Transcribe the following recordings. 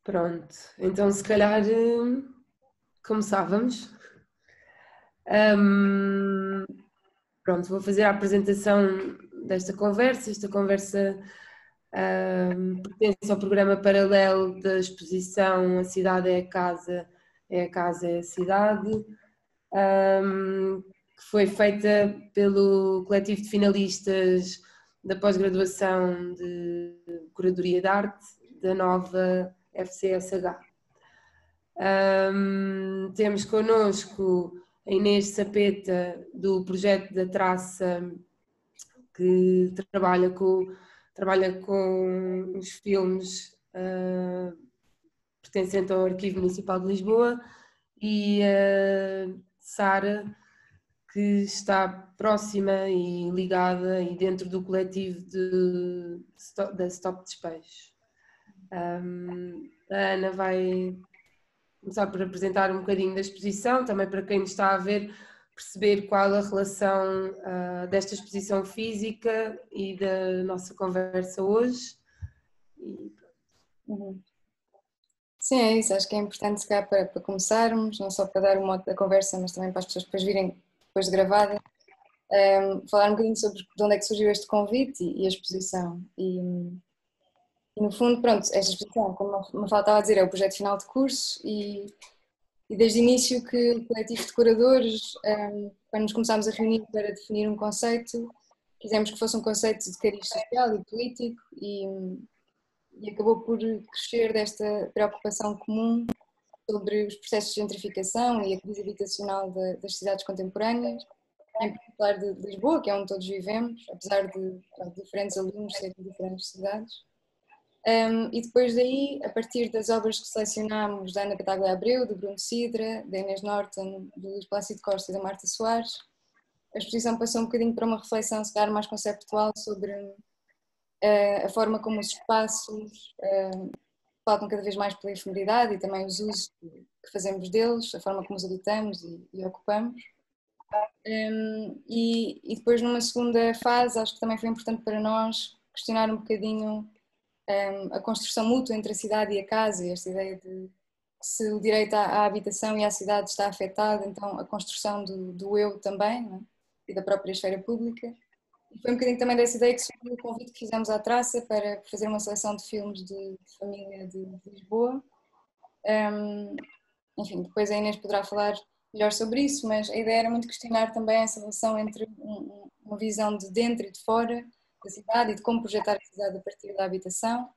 Pronto, então se calhar começávamos. Ahm, Pronto, vou fazer a apresentação desta conversa. Esta conversa pertence ao programa paralelo da exposição A Cidade é a Casa, é a Casa é a Cidade, que foi feita pelo coletivo de finalistas da pós-graduação de Curadoria de Arte da nova FCSH. Temos connosco a Inês Sapeta, do projeto da Traça, que trabalha com os filmes pertencentes ao Arquivo Municipal de Lisboa, e a Sara, que está próxima e ligada e dentro do coletivo da Stop Despejo. A Ana vai começar por apresentar um bocadinho da exposição, também para quem nos está a ver perceber qual a relação desta exposição física e da nossa conversa hoje. Sim, é isso, acho que é importante se calhar para começarmos, não só para dar o modo da conversa, mas também para as pessoas depois virem, depois de gravada, falar um bocadinho sobre de onde é que surgiu este convite e a exposição. E no fundo, pronto, esta exposição, como a Mafalda estava a dizer, é o projeto final de curso e desde o início que o coletivo de curadores, quando nos começámos a reunir para definir um conceito, quisemos que fosse um conceito de cariz social e político e acabou por crescer desta preocupação comum sobre os processos de gentrificação e a crise habitacional das cidades contemporâneas, em particular de Lisboa, que é onde todos vivemos, apesar de diferentes alunos serem de diferentes cidades. E depois daí, a partir das obras que selecionámos da Ana Bataglia Abreu, do Bruno Cidra, da Inês Norton, do Luís Plácido Costa e da Marta Soares, a exposição passou um bocadinho para uma reflexão, se calhar, mais conceptual sobre a forma como os espaços faltam cada vez mais pela efemeridade e também os usos que fazemos deles, a forma como os habitamos e ocupamos. E depois, numa segunda fase, acho que também foi importante para nós questionar um bocadinho a construção mútua entre a cidade e a casa, e esta ideia de que se o direito à habitação e à cidade está afetado, então a construção do eu também, não é? E da própria esfera pública. E foi um bocadinho também dessa ideia que surgiu o convite que fizemos à Traça para fazer uma seleção de filmes de família de Lisboa. Enfim, depois a Inês poderá falar melhor sobre isso, mas a ideia era muito questionar também essa relação entre uma visão de dentro e de fora da cidade e de como projetar a cidade a partir da habitação,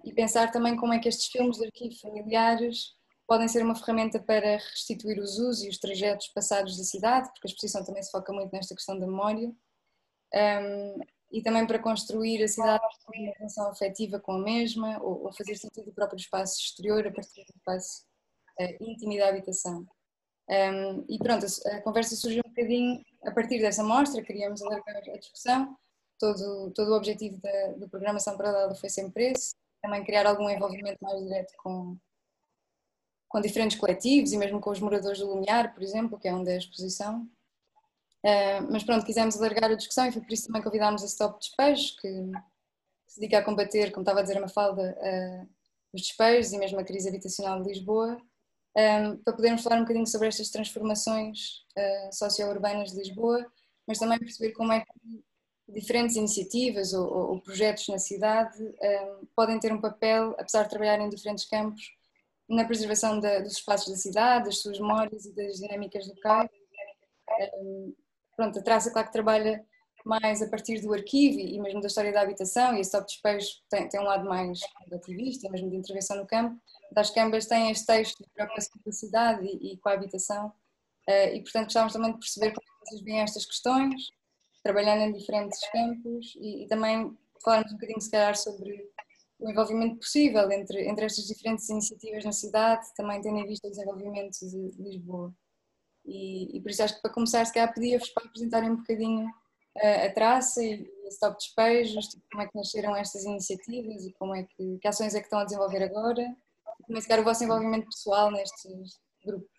e pensar também como é que estes filmes de arquivo familiares podem ser uma ferramenta para restituir os usos e os trajetos passados da cidade, porque a exposição também se foca muito nesta questão da memória, e também para construir a cidade com uma relação afetiva com a mesma, ou fazer sentido do próprio espaço exterior a partir do espaço íntimo da habitação. E pronto, a conversa surgiu um bocadinho a partir dessa mostra, queríamos alargar a discussão, todo o objetivo da programação paralela foi sempre esse, também criar algum envolvimento mais direto com diferentes coletivos e mesmo com os moradores do Lumiar, por exemplo, que é onde é a exposição. Mas pronto, quisemos alargar a discussão e foi por isso também convidámos a Stop Despejo, que se dedica a combater, como estava a dizer a Mafalda, os despejos e mesmo a crise habitacional de Lisboa, para podermos falar um bocadinho sobre estas transformações socio-urbanas de Lisboa, mas também perceber como é que diferentes iniciativas ou projetos na cidade podem ter um papel, apesar de trabalharem em diferentes campos, na preservação dos espaços da cidade, das suas memórias e das dinâmicas locais. Pronto, a Traça, claro que trabalha mais a partir do arquivo e mesmo da história da habitação, e a Stop Despejo tem um lado mais ativista, mesmo de intervenção no campo. As câmaras têm este texto de preocupação com a cidade e com a habitação, e portanto gostávamos também de perceber como é que vocês veem estas questões, trabalhando em diferentes campos, e também falarmos um bocadinho se calhar sobre o envolvimento possível entre estas diferentes iniciativas na cidade, também tendo em vista o desenvolvimento de Lisboa. E por isso acho que para começar, se calhar pedia-vos para apresentarem um bocadinho a Traça e a Stop Despejos, tipo, como é que nasceram estas iniciativas e como é que ações é que estão a desenvolver agora, e como é que o vosso envolvimento pessoal nestes grupos.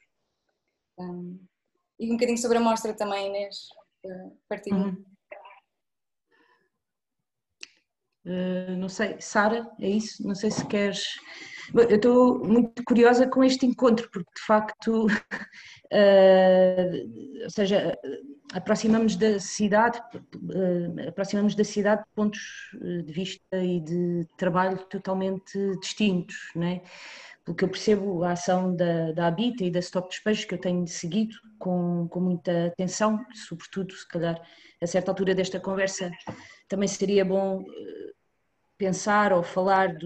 E um bocadinho sobre a mostra também, Inês, partilho. Não sei, Sara, é isso? Não sei se queres... Eu estou muito curiosa com este encontro, porque de facto, ou seja, aproximamos da cidade de pontos de vista e de trabalho totalmente distintos, não é? Pelo que eu percebo, a ação da Habita e da Stop Despejos, que eu tenho seguido com muita atenção, sobretudo, se calhar, a certa altura desta conversa, também seria bom pensar ou falar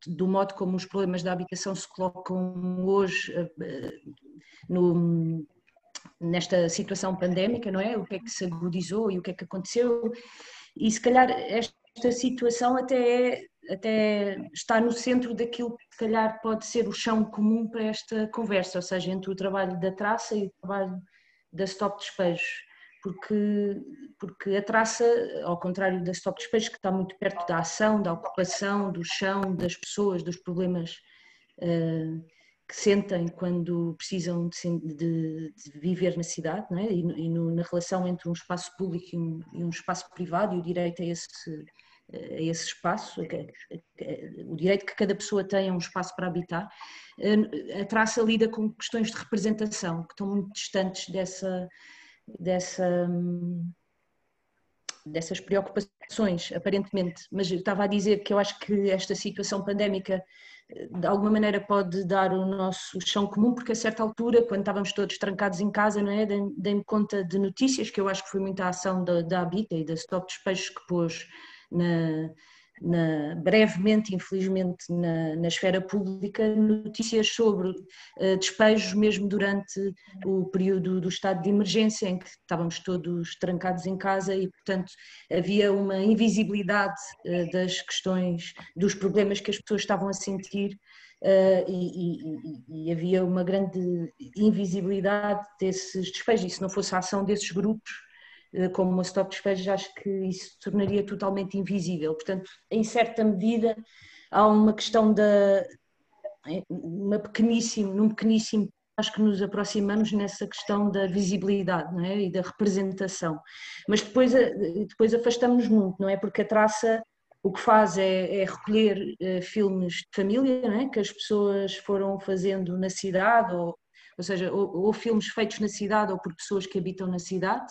do modo como os problemas da habitação se colocam hoje nesta situação pandémica, não é? O que é que se agudizou e o que é que aconteceu, e se calhar esta situação até está no centro daquilo que se calhar pode ser o chão comum para esta conversa, ou seja, entre o trabalho da Traça e o trabalho da Stop Despejos. Porque a Traça, ao contrário da Stop Despejos, que está muito perto da ação, da ocupação, do chão, das pessoas, dos problemas que sentem quando precisam de viver na cidade, não é? Na relação entre um espaço público e um espaço privado, e o direito a esse espaço, o direito que cada pessoa tem a um espaço para habitar. A Traça lida com questões de representação que estão muito distantes dessas preocupações, aparentemente. Mas eu estava a dizer que eu acho que esta situação pandémica de alguma maneira pode dar o nosso chão comum, porque a certa altura, quando estávamos todos trancados em casa, não é, dei-me conta de notícias, que eu acho que foi muita ação da Habita e da Stop Despejos que pôs brevemente, infelizmente, na esfera pública, notícias sobre despejos mesmo durante o período do estado de emergência, em que estávamos todos trancados em casa e, portanto, havia uma invisibilidade das questões, dos problemas que as pessoas estavam a sentir. E havia uma grande invisibilidade desses despejos, e se não fosse a ação desses grupos, como uma Stop Despejos, acho que isso se tornaria totalmente invisível. Portanto, em certa medida, há uma questão num pequeníssimo, acho que nos aproximamos nessa questão da visibilidade, não é? E da representação. Mas depois afastamos-nos muito, não é? Porque a Traça o que faz é recolher filmes de família, não é? Que as pessoas foram fazendo na cidade, ou seja, ou filmes feitos na cidade ou por pessoas que habitam na cidade.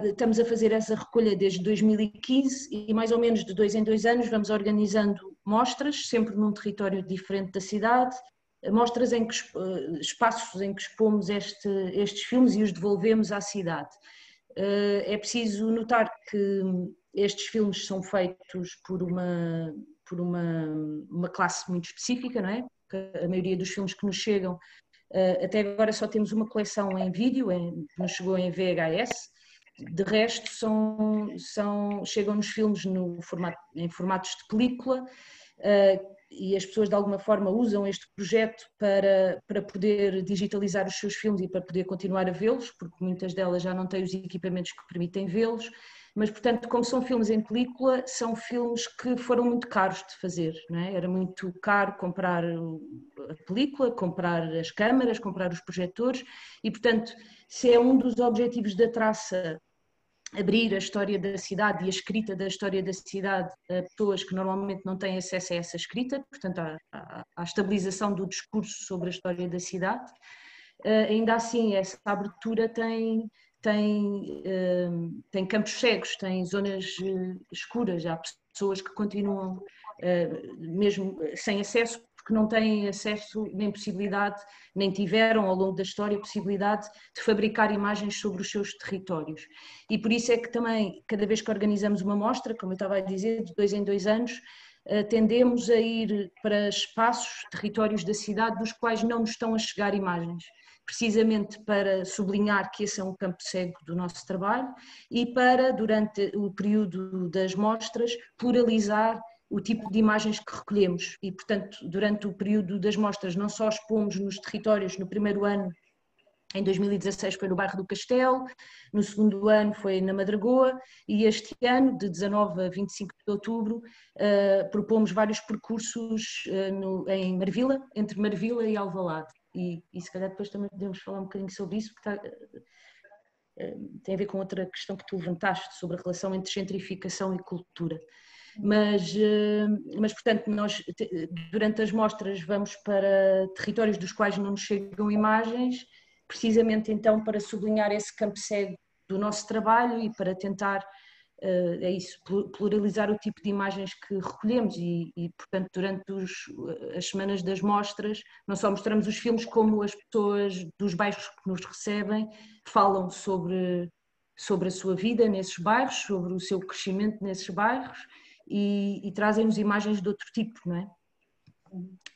Estamos a fazer essa recolha desde 2015 e mais ou menos de 2 em 2 anos vamos organizando mostras, sempre num território diferente da cidade, mostras em que, espaços em que expomos estes filmes e os devolvemos à cidade. É preciso notar que estes filmes são feitos por uma classe muito específica, não é? Porque a maioria dos filmes que nos chegam, até agora só temos uma coleção em vídeo, que nos chegou em VHS, de resto chegam nos filmes em formatos de película, e as pessoas de alguma forma usam este projeto para poder digitalizar os seus filmes e para poder continuar a vê-los, porque muitas delas já não têm os equipamentos que permitem vê-los. Mas, portanto, como são filmes em película, são filmes que foram muito caros de fazer, não é? Era muito caro comprar a película, comprar as câmaras, comprar os projetores e, portanto, se é um dos objetivos da Traça abrir a história da cidade e a escrita da história da cidade a pessoas que normalmente não têm acesso a essa escrita, portanto, à estabilização do discurso sobre a história da cidade, ainda assim essa abertura tem campos cegos, tem zonas escuras, há pessoas que continuam mesmo sem acesso, porque não têm acesso nem possibilidade, nem tiveram ao longo da história possibilidade de fabricar imagens sobre os seus territórios. E por isso é que também, cada vez que organizamos uma mostra, como eu estava a dizer, de 2 em 2 anos, tendemos a ir para espaços, territórios da cidade dos quais não nos estão a chegar imagens, precisamente para sublinhar que esse é um campo cego do nosso trabalho e para, durante o período das mostras, pluralizar o tipo de imagens que recolhemos e, portanto, durante o período das mostras não só expomos nos territórios, no primeiro ano, em 2016 foi no bairro do Castelo, no segundo ano foi na Madragoa e este ano, de 19 a 25 de outubro, propomos vários percursos em Marvila, entre Marvila e Alvalade. E se calhar depois também podemos falar um bocadinho sobre isso, porque tem a ver com outra questão que tu levantaste sobre a relação entre gentrificação e cultura. Mas, portanto, nós durante as mostras vamos para territórios dos quais não nos chegam imagens, precisamente então para sublinhar esse campo cego do nosso trabalho e para tentar, é isso, pluralizar o tipo de imagens que recolhemos e portanto, durante as semanas das mostras, não só mostramos os filmes, como as pessoas dos bairros que nos recebem falam sobre a sua vida nesses bairros, sobre o seu crescimento nesses bairros e trazem-nos imagens de outro tipo, não é?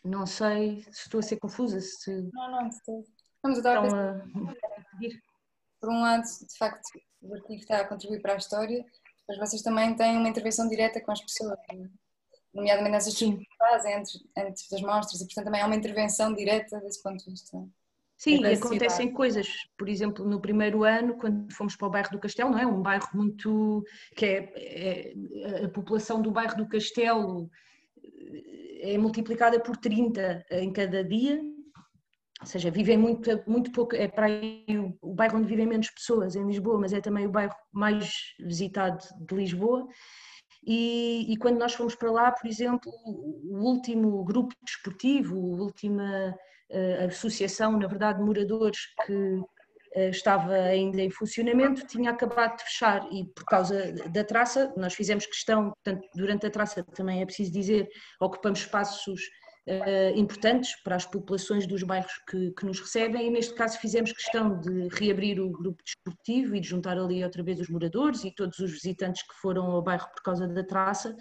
Não sei se estou a ser confusa, se Não, de todo. Vamos estão a pedir. Por um lado, de facto, o artigo está a contribuir para a história, mas vocês também têm uma intervenção direta com as pessoas, nomeadamente nessas discussões que fazem antes das mostras, e portanto também há uma intervenção direta desse ponto de vista. Sim, e acontecem coisas, por exemplo, no primeiro ano, quando fomos para o bairro do Castelo, não é? Um bairro muito, que é a população do bairro do Castelo é multiplicada por 30 em cada dia, ou seja, vivem muito pouco, é para aí o bairro onde vivem menos pessoas em Lisboa, mas é também o bairro mais visitado de Lisboa. E quando nós fomos para lá, por exemplo, o último grupo desportivo, a última associação, na verdade, de moradores que estava ainda em funcionamento, tinha acabado de fechar e por causa da traça, nós fizemos questão, portanto, durante a traça também é preciso dizer, ocupamos espaços importantes para as populações dos bairros que nos recebem e neste caso fizemos questão de reabrir o grupo desportivo e de juntar ali outra vez os moradores e todos os visitantes que foram ao bairro por causa da traça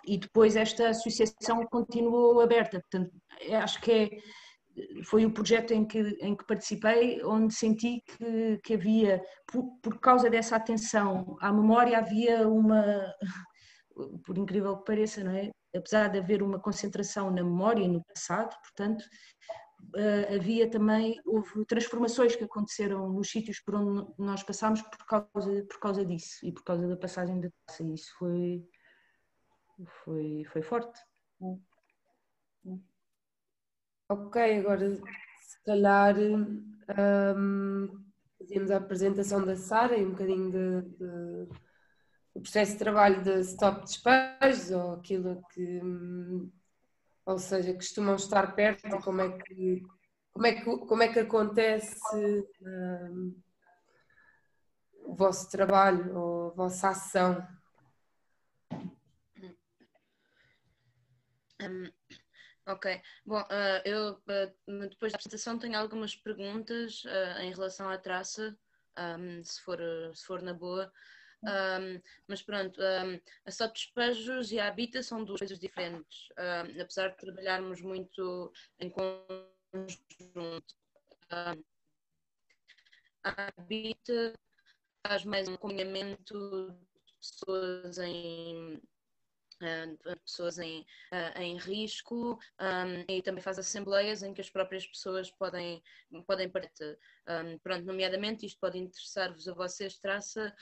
e depois esta associação continuou aberta, portanto acho que foi o projeto em que participei onde senti que havia, por causa dessa atenção à memória, havia uma, por incrível que pareça, não é? Apesar de haver uma concentração na memória e no passado, portanto, havia também, houve transformações que aconteceram nos sítios por onde nós passámos por causa disso e por causa da passagem da taça. Isso foi forte. Ok, agora se calhar fazíamos a apresentação da Sara e um bocadinho do processo de trabalho de stop despejos ou aquilo que, ou seja, costumam estar perto e como é que acontece o vosso trabalho ou a vossa ação. Ok, bom, eu depois da apresentação tenho algumas perguntas em relação à traça, se for na boa, mas pronto, a Stop Despejos e a Habita são duas coisas diferentes, apesar de trabalharmos muito em conjunto. A Habita faz mais um acompanhamento de pessoas em risco e também faz assembleias em que as próprias pessoas podem participar. Pronto, nomeadamente, isto pode interessar-vos a vocês, Traça.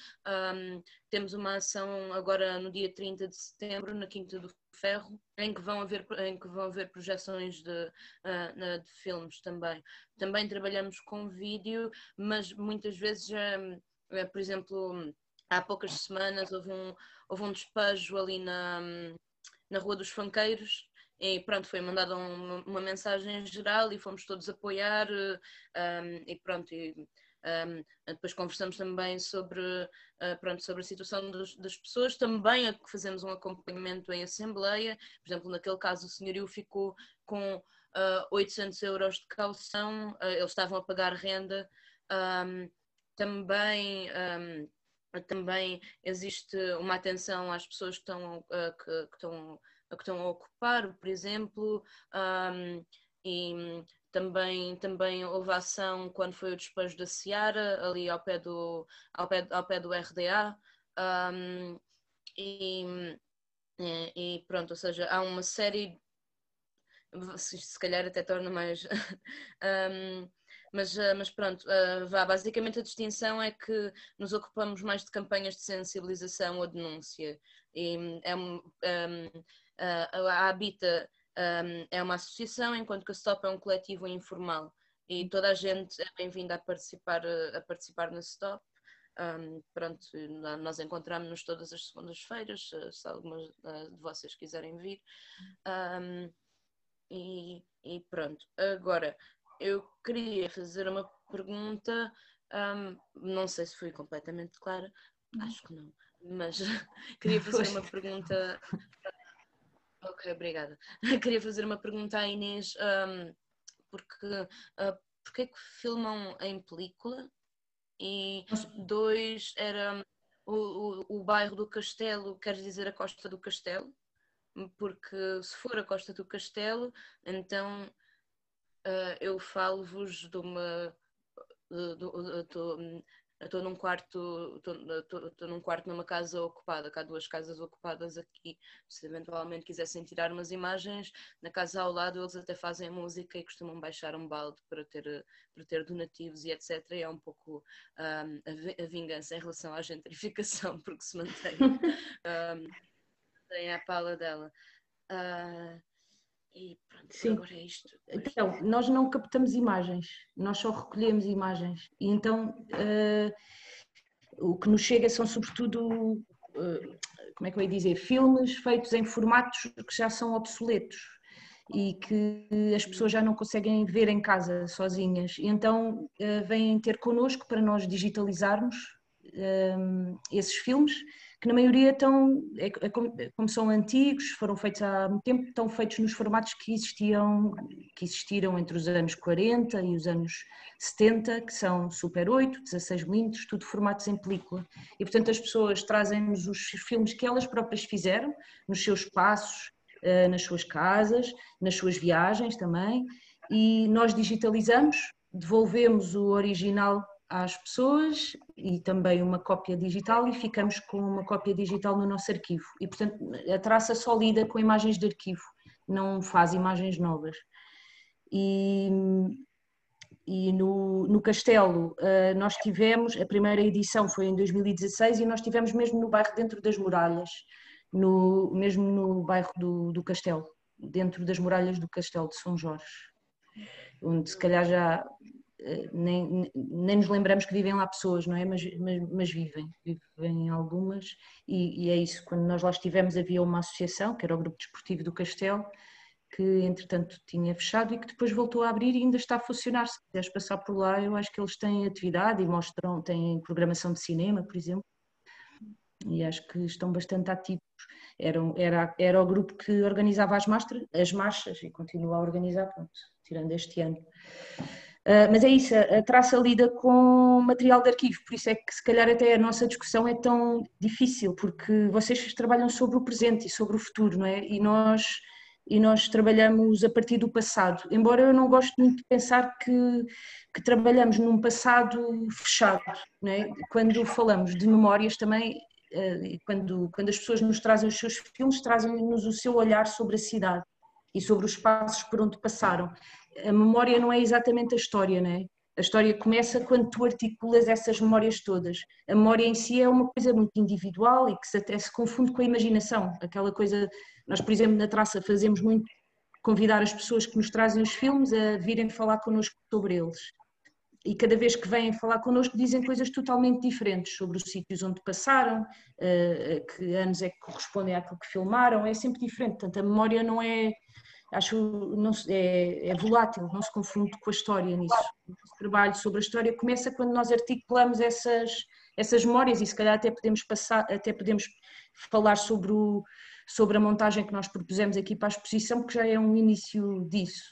Temos uma ação agora no dia 30 de setembro, na Quinta do Ferro, em que vão haver projeções de filmes também. Também trabalhamos com vídeo, mas muitas vezes, por exemplo, há poucas semanas houve um despejo ali na Rua dos Fanqueiros e pronto, foi mandada uma mensagem geral e fomos todos apoiar e pronto, depois conversamos também sobre a situação das pessoas, também fazemos um acompanhamento em assembleia, por exemplo, naquele caso o senhorio ficou com 800 euros de caução, eles estavam a pagar renda, também existe uma atenção às pessoas que estão a ocupar, por exemplo, e também houve ação quando foi o despejo da Seara, ali ao pé do RDA, e pronto, ou seja, há uma série, se calhar até torna mais... Mas pronto, basicamente a distinção é que nos ocupamos mais de campanhas de sensibilização ou denúncia. E a Habita é uma associação, enquanto que a Stop é um coletivo informal. E toda a gente é bem-vinda a participar na Stop. Pronto, nós encontramos-nos todas as segundas-feiras, se algumas de vocês quiserem vir. E pronto, agora eu queria fazer uma pergunta, não sei se fui completamente clara, acho que não, mas queria fazer uma pergunta. Ok, obrigada. Queria fazer uma pergunta à Inês, porque é que filmam em película? E dois, era o bairro do Castelo, quer dizer a Costa do Castelo? Porque se for a Costa do Castelo, então eu falo-vos de uma... Estou num quarto, estou num quarto numa casa ocupada, que há 2 casas ocupadas aqui. Se eventualmente quisessem tirar umas imagens, na casa ao lado eles até fazem música e costumam baixar um balde para ter donativos e etc. E é um pouco a vingança em relação à gentrificação, porque se mantém à pala dela. E pronto, Sim. Agora é isto. Então, nós não captamos imagens, nós só recolhemos imagens. E então, o que nos chega são sobretudo, como é que eu ia dizer, filmes feitos em formatos que já são obsoletos e que as pessoas já não conseguem ver em casa sozinhas. E então vêm ter connosco para nós digitalizarmos esses filmes, que na maioria estão, como são antigos, foram feitos há muito tempo, estão feitos nos formatos que existiram entre os anos 40 e os anos 70, que são Super 8, 16mm, tudo formatos em película. E portanto as pessoas trazem-nos os filmes que elas próprias fizeram, nos seus espaços, nas suas casas, nas suas viagens também, e nós digitalizamos, devolvemos o original às pessoas e também uma cópia digital e ficamos com uma cópia digital no nosso arquivo. E, portanto, a traça só lida com imagens de arquivo, não faz imagens novas. E no Castelo nós tivemos, a primeira edição foi em 2016 e nós tivemos mesmo no bairro dentro das muralhas, mesmo no bairro do Castelo, dentro das muralhas do Castelo de São Jorge, onde se calhar já nem nos lembramos que vivem lá pessoas, não é? Mas vivem algumas, e é isso. Quando nós lá estivemos havia uma associação, que era o Grupo Desportivo do Castelo, que entretanto tinha fechado e que depois voltou a abrir e ainda está a funcionar. Se quiseres passar por lá, eu acho que eles têm atividade e têm programação de cinema, por exemplo, e acho que estão bastante ativos. Era o grupo que organizava as marchas e continua a organizar, pronto, tirando este ano. Mas é isso, a traça lida com material de arquivo, por isso é que se calhar até a nossa discussão é tão difícil, porque vocês trabalham sobre o presente e sobre o futuro, não é? E nós trabalhamos a partir do passado, embora eu não goste muito de pensar que trabalhamos num passado fechado, não é? Quando falamos de memórias também, quando as pessoas nos trazem os seus filmes, trazem-nos o seu olhar sobre a cidade e sobre os espaços por onde passaram. A memória não é exatamente a história, não é? A história começa quando tu articulas essas memórias todas. A memória em si é uma coisa muito individual e que até se confunde com a imaginação. Aquela coisa, nós por exemplo na traça fazemos muito convidar as pessoas que nos trazem os filmes a virem falar connosco sobre eles. E cada vez que vêm falar connosco dizem coisas totalmente diferentes sobre os sítios onde passaram, que anos é que correspondem àquilo que filmaram, é sempre diferente. Portanto, a memória não é... é volátil, não se confunde com a história nisso. O nosso trabalho sobre a história começa quando nós articulamos essas memórias e se calhar até podemos falar sobre a montagem que nós propusemos aqui para a exposição, que já é um início disso.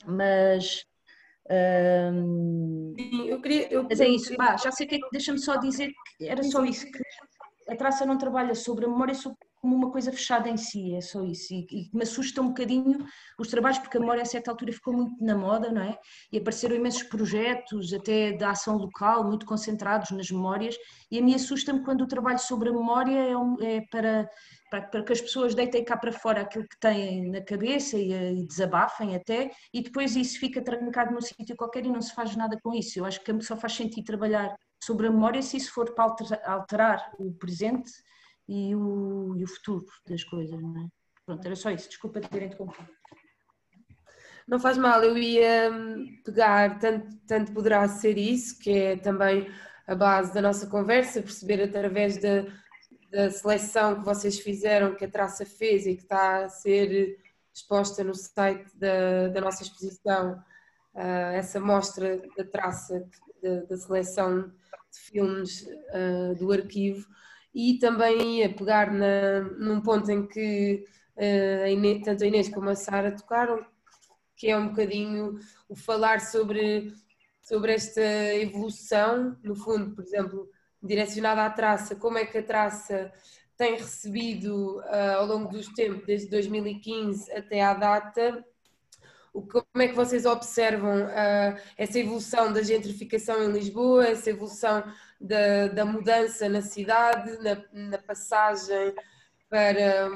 Mas mas é isso, já sei que deixa-me só dizer que era só isso, que a traça não trabalha sobre a memória como uma coisa fechada em si, é só isso, e me assusta um bocadinho os trabalhos, porque a memória a certa altura ficou muito na moda, não é? E apareceram imensos projetos, até da ação local, muito concentrados nas memórias, e a mim assusta-me quando o trabalho sobre a memória é para que as pessoas deitem cá para fora aquilo que têm na cabeça e desabafem até, e depois isso fica trancado num sítio qualquer e não se faz nada com isso. Eu acho que só faz sentido trabalhar sobre a memória se isso for para alterar o presente e o futuro das coisas, não é? Pronto, era só isso, desculpa ter interrompido. Não faz mal, eu ia pegar, tanto poderá ser isso, que é também a base da nossa conversa, perceber através da seleção que vocês fizeram, que a Traça fez e que está a ser exposta no site da nossa exposição, essa mostra da Traça, da seleção de filmes do arquivo, e também a pegar num ponto em que tanto a Inês como a Sara tocaram, que é um bocadinho o falar sobre esta evolução, no fundo, por exemplo, direcionada à Traça, como é que a Traça tem recebido ao longo dos tempos, desde 2015 até à data, como é que vocês observam essa evolução da gentrificação em Lisboa, essa evolução da mudança na cidade, na passagem para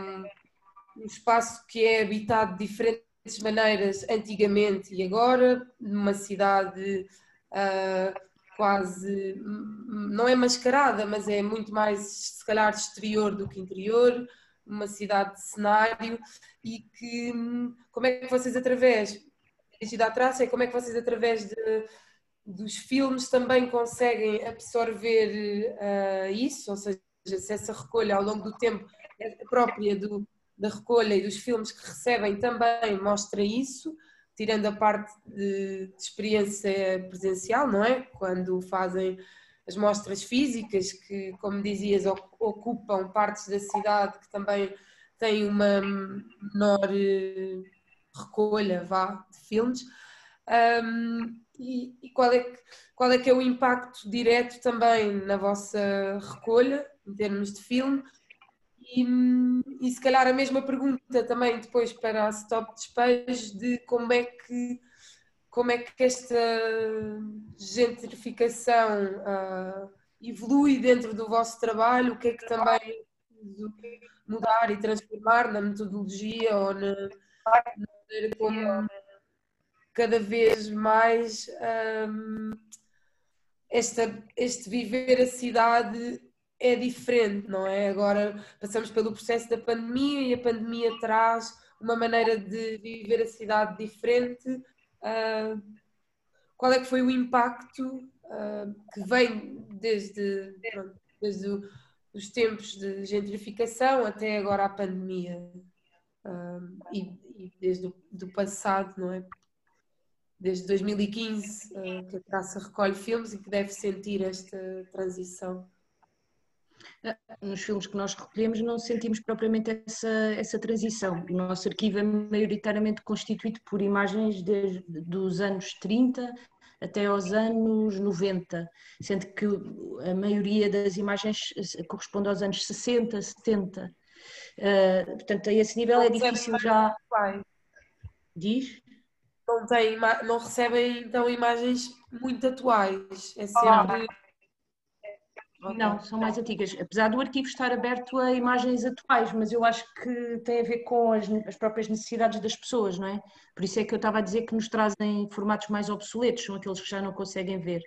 um espaço que é habitado de diferentes maneiras antigamente e agora, numa cidade quase, não é mascarada, mas é muito mais, se calhar, exterior do que interior, uma cidade de cenário, e que, como é que vocês através, da Traça, como é que vocês através dos filmes também conseguem absorver isso, ou seja, se essa recolha ao longo do tempo é própria da recolha e dos filmes que recebem também mostra isso, tirando a parte de experiência presencial, não é? Quando fazem as mostras físicas, que, como dizias, ocupam partes da cidade que também têm uma menor recolha, de filmes. E qual é que é o impacto direto também na vossa recolha, em termos de filme? E se calhar a mesma pergunta também depois para a Stop Despejo, de como é que esta gentrificação evolui dentro do vosso trabalho, o que é que também é preciso mudar e transformar na metodologia ou na maneira como cada vez mais este viver a cidade é diferente, não é? Agora passamos pelo processo da pandemia e a pandemia traz uma maneira de viver a cidade diferente. Qual é que foi o impacto que vem desde os tempos de gentrificação até agora a pandemia? E desde o passado, não é? Desde 2015 que a Traça recolhe filmes e que deve sentir esta transição. Nos filmes que nós recolhemos não sentimos propriamente essa transição. O nosso arquivo é maioritariamente constituído por imagens dos anos 30 até aos anos 90, sendo que a maioria das imagens corresponde aos anos 60, 70. Portanto, a esse nível é difícil já... Diz? Não recebem então imagens muito atuais, é sempre... Não, são mais antigas, apesar do arquivo estar aberto a imagens atuais, mas eu acho que tem a ver com as próprias necessidades das pessoas, não é? Por isso é que eu estava a dizer que nos trazem formatos mais obsoletos, são aqueles que já não conseguem ver.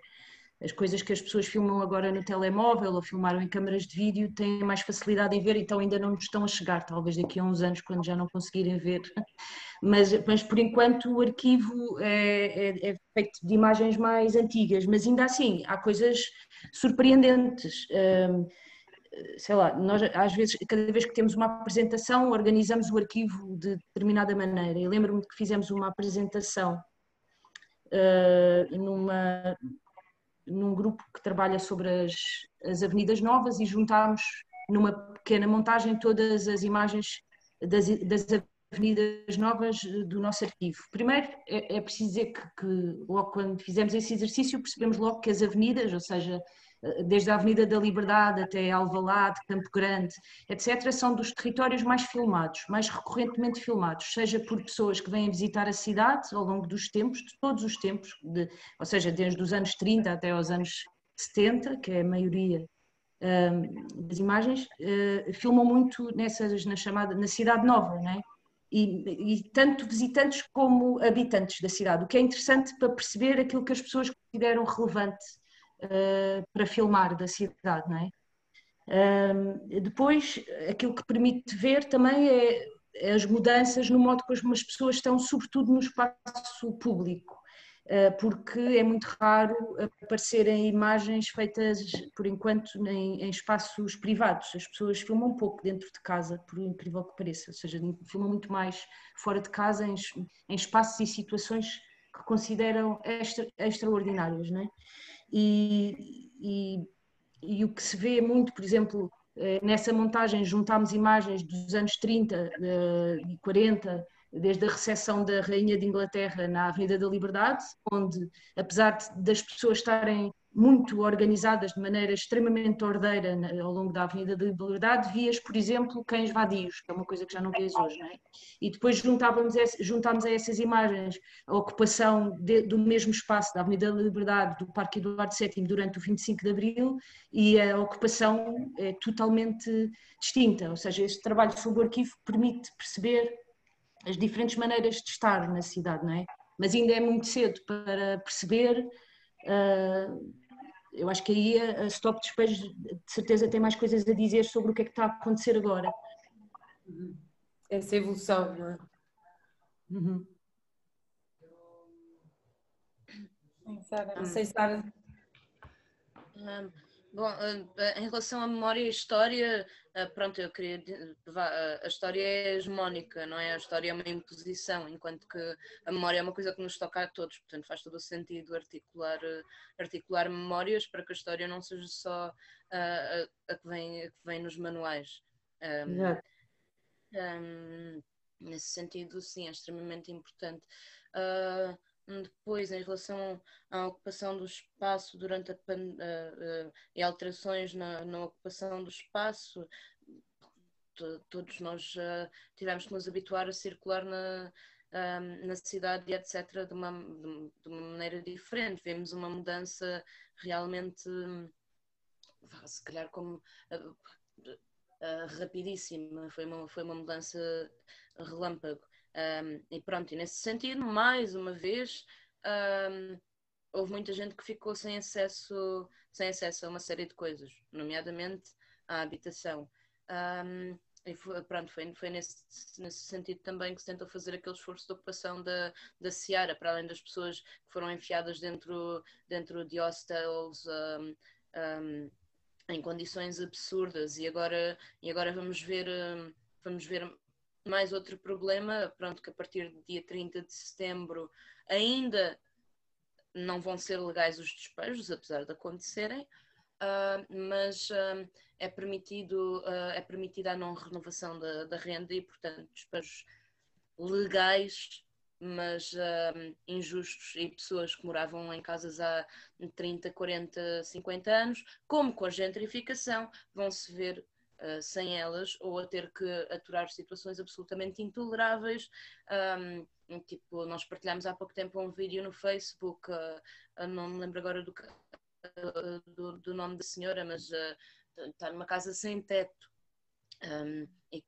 As coisas que as pessoas filmam agora no telemóvel ou filmaram em câmaras de vídeo têm mais facilidade em ver, então ainda não nos estão a chegar, talvez daqui a uns anos, quando já não conseguirem ver. Mas por enquanto o arquivo é feito de imagens mais antigas, mas ainda assim há coisas surpreendentes. Sei lá, nós às vezes, cada vez que temos uma apresentação, organizamos o arquivo de determinada maneira. Eu lembro-me de que fizemos uma apresentação num grupo que trabalha sobre as avenidas novas e juntámos numa pequena montagem todas as imagens das avenidas novas do nosso arquivo. Primeiro, é preciso dizer que logo quando fizemos esse exercício percebemos logo que as avenidas, ou seja, desde a Avenida da Liberdade até Alvalade, Campo Grande, etc., são dos territórios mais filmados, mais recorrentemente filmados, seja por pessoas que vêm visitar a cidade ao longo dos tempos, de todos os tempos, ou seja, desde os anos 30 até aos anos 70, que é a maioria das imagens, filmam muito na Cidade Nova, não é? E tanto visitantes como habitantes da cidade, o que é interessante para perceber aquilo que as pessoas consideram relevante para filmar da cidade, não é? Depois, aquilo que permite ver também é as mudanças no modo como as pessoas estão, sobretudo no espaço público. porque é muito raro aparecerem imagens feitas, por enquanto, em espaços privados. As pessoas filmam pouco dentro de casa, por incrível que pareça, ou seja, filmam muito mais fora de casa, em espaços e situações que consideram extraordinários, não é? E o que se vê muito, por exemplo, nessa montagem juntámos imagens dos anos 30 e 40, desde a recepção da Rainha de Inglaterra na Avenida da Liberdade, onde, apesar das pessoas estarem muito organizadas de maneira extremamente ordeira ao longo da Avenida da Liberdade, vias, por exemplo, cães vadios, que é uma coisa que já não vês hoje, não é? E depois juntámos a essas imagens a ocupação do mesmo espaço da Avenida da Liberdade, do Parque Eduardo VII durante o 25 de Abril, e a ocupação é totalmente distinta, ou seja, este trabalho sobre o arquivo permite perceber as diferentes maneiras de estar na cidade, não é? Mas ainda é muito cedo para perceber. Eu acho que aí a Stop Despejo de certeza tem mais coisas a dizer sobre o que é que está a acontecer agora. Essa evolução, não é? Uhum. Não sei, Sara. Bom, em relação à memória e história, pronto, eu queria. A história é hegemónica, não é? A história é uma imposição, enquanto que a memória é uma coisa que nos toca a todos, portanto faz todo o sentido articular memórias para que a história não seja só a que vem nos manuais. Exato. Nesse sentido, sim, é extremamente importante. Depois, em relação à ocupação do espaço durante e alterações na ocupação do espaço, todos nós tivemos que nos habituar a circular na cidade e etc. de uma maneira diferente. Vemos uma mudança realmente, se calhar como rapidíssima, foi uma mudança relâmpago. E pronto, e nesse sentido, mais uma vez, houve muita gente que ficou sem acesso a uma série de coisas, nomeadamente à habitação. E foi nesse sentido também que se tentou fazer aquele esforço de ocupação da Seara, para além das pessoas que foram enfiadas dentro de hostels em condições absurdas. E agora vamos ver mais outro problema, pronto, que a partir do dia 30 de setembro ainda não vão ser legais os despejos, apesar de acontecerem, mas é permitida a não renovação da renda e, portanto, despejos legais, mas injustos, e pessoas que moravam em casas há 30, 40, 50 anos, como com a gentrificação, vão se ver sem elas ou a ter que aturar situações absolutamente intoleráveis. Tipo, nós partilhámos há pouco tempo um vídeo no Facebook, não me lembro agora do nome da senhora, mas está numa casa sem teto. E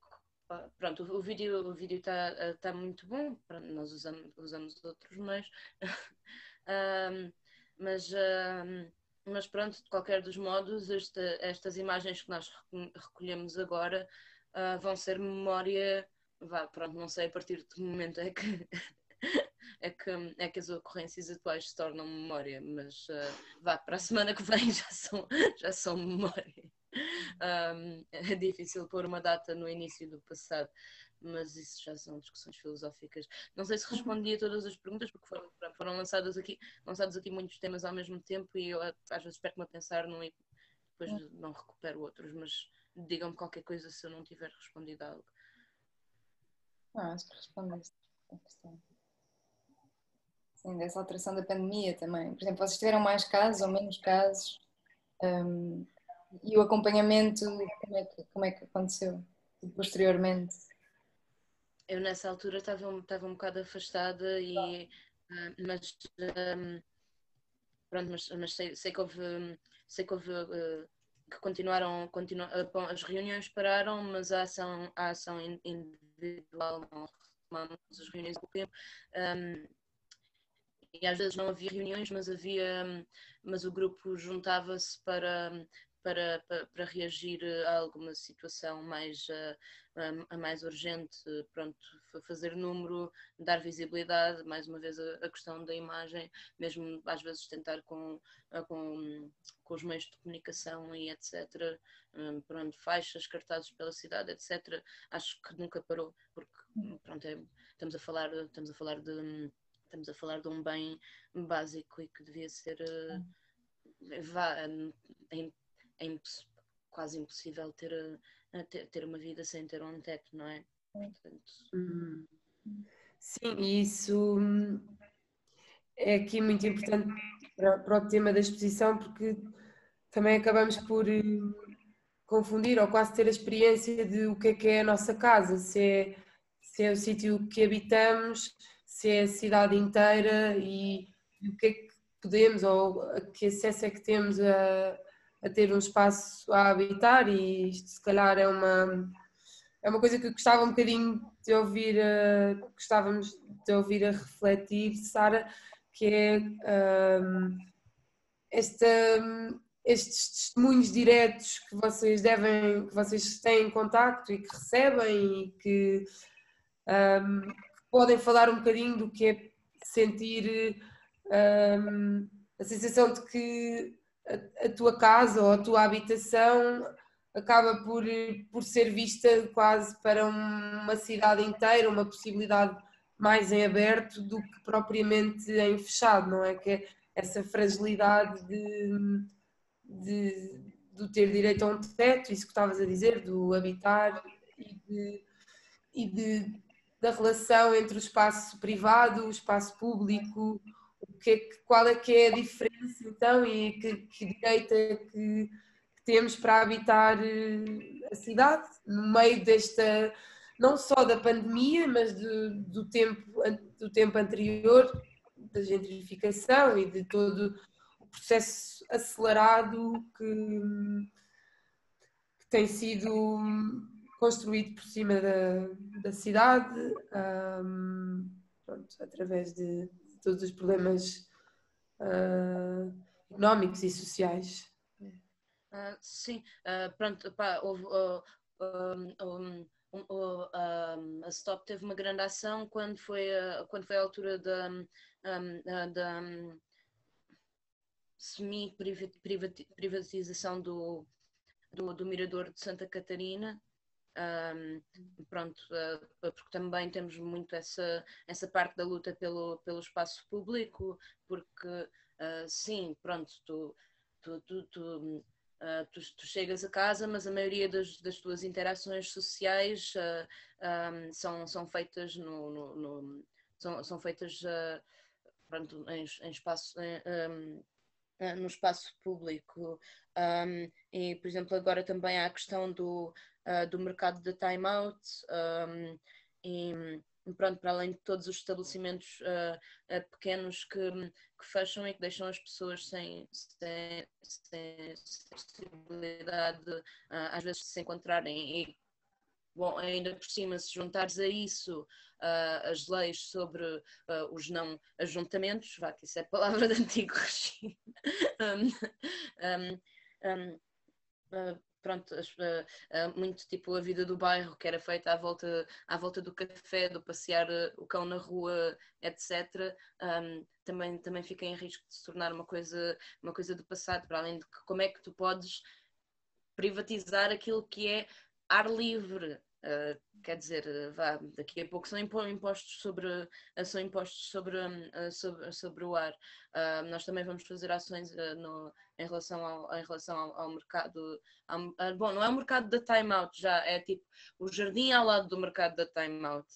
pronto, o vídeo está muito bom, nós usamos outros meios, mas pronto, de qualquer dos modos, estas imagens que nós recolhemos agora vão ser memória, pronto, não sei a partir de que momento é que é que as ocorrências atuais se tornam memória, mas para a semana que vem já são memória. É difícil pôr uma data no início do passado, mas isso já são discussões filosóficas. Não sei se respondi a todas as perguntas, porque foram lançados aqui muitos temas ao mesmo tempo e eu às vezes perco-me a pensar num e depois não recupero outros, mas digam-me qualquer coisa se eu não tiver respondido a algo. Acho que respondeste a questão. Sim, dessa alteração da pandemia também. Por exemplo, vocês tiveram mais casos ou menos casos? E o acompanhamento, como é que aconteceu posteriormente? Eu nessa altura estava um bocado afastada, mas sei que houve que as reuniões pararam, mas a ação individual não retomamos as reuniões há pouco tempo. E às vezes não havia reuniões, mas o grupo juntava-se para reagir a alguma situação mais urgente, pronto, fazer número, dar visibilidade, mais uma vez a questão da imagem, mesmo às vezes tentar com os meios de comunicação e etc. Pronto, faixas, cartazes pela cidade, etc. Acho que nunca parou, porque pronto, estamos a falar de um bem básico e que devia ser quase impossível ter uma vida sem ter um teto, não é? Portanto... Sim, e isso é aqui muito importante para o tema da exposição, porque também acabamos por confundir ou quase ter a experiência de o que é a nossa casa, se é o sítio que habitamos, se é a cidade inteira e o que é que podemos ou a que acesso é que temos a ter um espaço a habitar, e isto se calhar é uma coisa que gostava um bocadinho de ouvir, gostávamos de ouvir a refletir, Sara, que é estes testemunhos diretos que vocês têm em contacto e que recebem e que podem falar um bocadinho do que é sentir a sensação de que a tua casa ou a tua habitação acaba por ser vista quase para uma cidade inteira, uma possibilidade mais em aberto do que propriamente em fechado, não é? Que é essa fragilidade do ter direito a um teto, isso que estavas a dizer, do habitar da relação entre o espaço privado, o espaço público, qual é que é a diferença então e que direito é que temos para habitar a cidade no meio desta, não só da pandemia, mas do tempo anterior, da gentrificação e de todo o processo acelerado que tem sido construído por cima da cidade, pronto, através de todos os problemas económicos e sociais. Sim, pronto, pá, houve, a Stop teve uma grande ação quando foi a altura da semi-privatização do Mirador de Santa Catarina. Pronto, porque também temos muito essa parte da luta pelo espaço público, porque sim, pronto, tu chegas a casa, mas a maioria das tuas interações sociais são feitas são feitas pronto, em espaço no espaço público. E, por exemplo, agora também há a questão do mercado de time-out, e pronto, para além de todos os estabelecimentos pequenos que fecham e que deixam as pessoas sem possibilidade às vezes de se encontrarem. E, bom, ainda por cima, se juntares a isso as leis sobre os não ajuntamentos, vá, que isso é palavra de antigo regime, pronto, muito tipo a vida do bairro que era feita à volta do café, do passear o cão na rua, etc. Também fica em risco de se tornar uma coisa do passado, para além de que como é que tu podes privatizar aquilo que é ar livre. Quer dizer, daqui a pouco são impostos sobre o ar. Nós também vamos fazer ações em relação ao mercado. Bom, não é o mercado da Time Out, já é tipo o jardim ao lado do mercado da Time Out.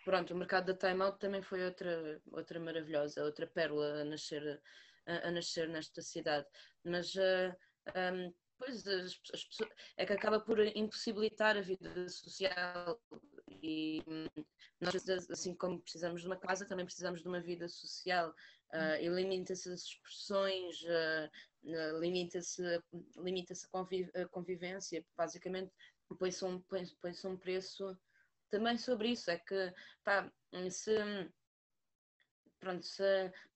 Pronto, o mercado da Time Out também foi outra maravilhosa, outra pérola a nascer nesta cidade. Mas pois as pessoas, é que acaba por impossibilitar a vida social, e nós, assim como precisamos de uma casa, também precisamos de uma vida social, e limita-se as expressões, limita-se a convivência, basicamente põe-se um preço também sobre isso. É que pá, se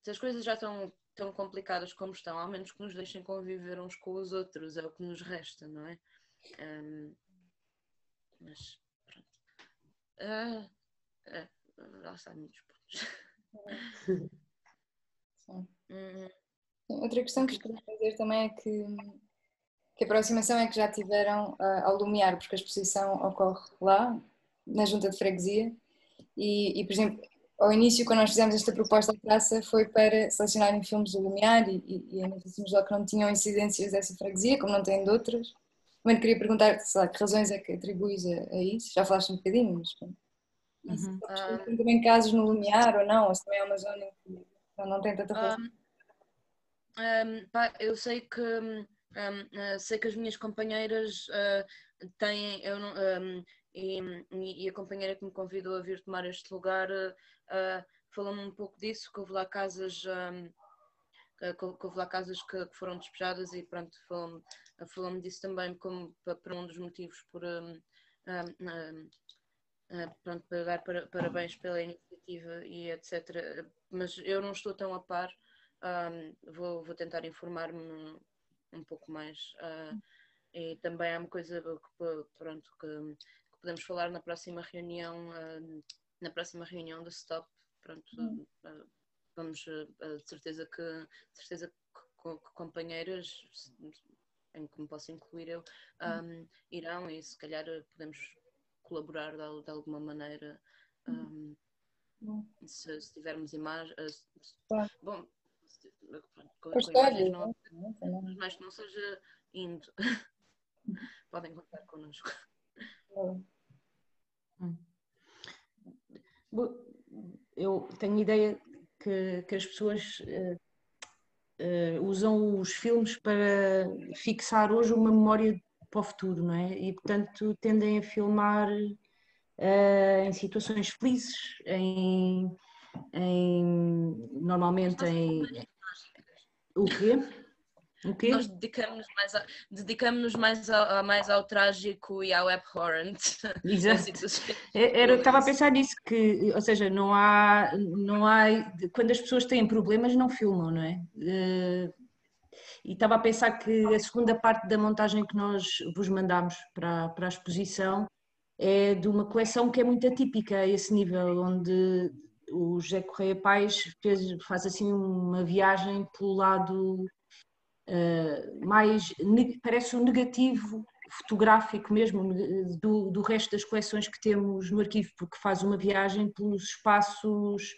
as coisas já estão tão complicadas como estão, ao menos que nos deixem conviver uns com os outros, é o que nos resta, não é? Mas pronto. Lá está, muitos pontos. Outra questão que queria fazer também é que aproximação é que já tiveram ao Lumiar, porque a exposição ocorre lá, na Junta de Freguesia, e por exemplo, ao início, quando nós fizemos esta proposta de praça, foi para selecionarem filmes do Lumiar e ainda dissemos logo que não tinham incidências dessa freguesia, como não têm de outras. Também queria perguntar, sei lá, que razões é que atribuis a isso? Já falaste um bocadinho, mas se tem também casos no Lumiar ou não, ou se também é uma zona em que não tem tanta relação. Eu sei que as minhas companheiras têm, e a companheira que me convidou a vir tomar este lugar falou-me um pouco disso, que houve lá casas que foram despejadas e pronto, falou-me disso também como para um dos motivos pronto, para dar parabéns pela iniciativa e etc. Mas eu não estou tão a par, vou tentar informar-me um pouco mais. E também há uma coisa que podemos falar na próxima reunião do STOP. Pronto, vamos de certeza que companheiras, em que me posso incluir eu, irão, e se calhar podemos colaborar de alguma maneira, se tivermos imagens. Bom, com imagens não, mas que não seja indo. Podem contar connosco. Eu tenho ideia que as pessoas usam os filmes para fixar hoje uma memória para o futuro, não é? E, portanto, tendem a filmar em situações felizes, normalmente em... O quê? Nós dedicamos-nos mais ao trágico e ao abhorrent. Exato. Eu estava a pensar nisso, ou seja, não há, quando as pessoas têm problemas não filmam, não é? E estava a pensar que a segunda parte da montagem que nós vos mandámos para a exposição é de uma coleção que é muito atípica a esse nível, onde o José Correia Paes faz assim uma viagem pelo lado mais, parece um negativo fotográfico mesmo do resto das coleções que temos no arquivo, porque faz uma viagem pelos espaços,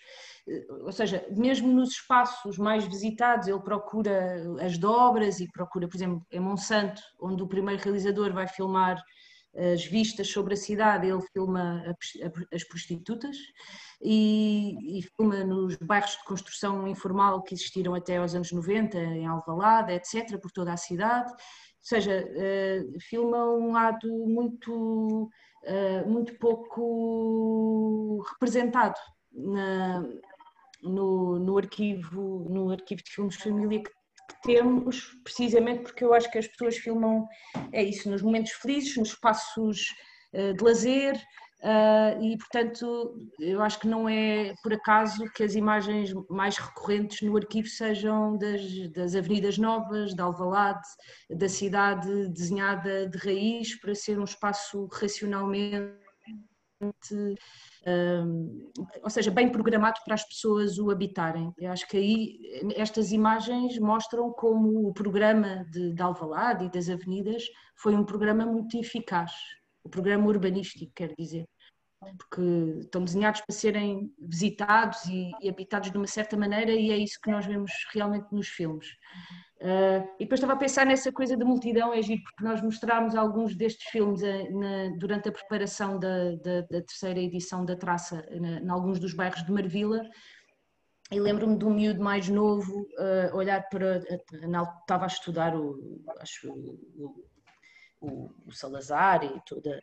ou seja, mesmo nos espaços mais visitados ele procura as dobras e procura, por exemplo, em Monsanto, onde o primeiro realizador vai filmar as vistas sobre a cidade, ele filma as prostitutas e filma nos bairros de construção informal que existiram até aos anos 90, em Alvalade, etc., por toda a cidade. Ou seja, filma um lado muito pouco representado no arquivo de filmes de família que temos, precisamente porque eu acho que as pessoas filmam, é isso, nos momentos felizes, nos espaços de lazer, e portanto eu acho que não é por acaso que as imagens mais recorrentes no arquivo sejam das avenidas novas, de Alvalade, da cidade desenhada de raiz para ser um espaço racionalmente, ou seja, bem programado para as pessoas o habitarem. Eu acho que aí estas imagens mostram como o programa de Alvalade e das avenidas foi um programa muito eficaz, o programa urbanístico, quer dizer, porque estão desenhados para serem visitados e habitados de uma certa maneira, e é isso que nós vemos realmente nos filmes. E depois estava a pensar nessa coisa da multidão, é giro, porque nós mostrámos alguns destes filmes durante a preparação da terceira edição da Traça, em alguns dos bairros de Marvila, e lembro-me de um miúdo mais novo olhar para... Estava a estudar o Salazar e toda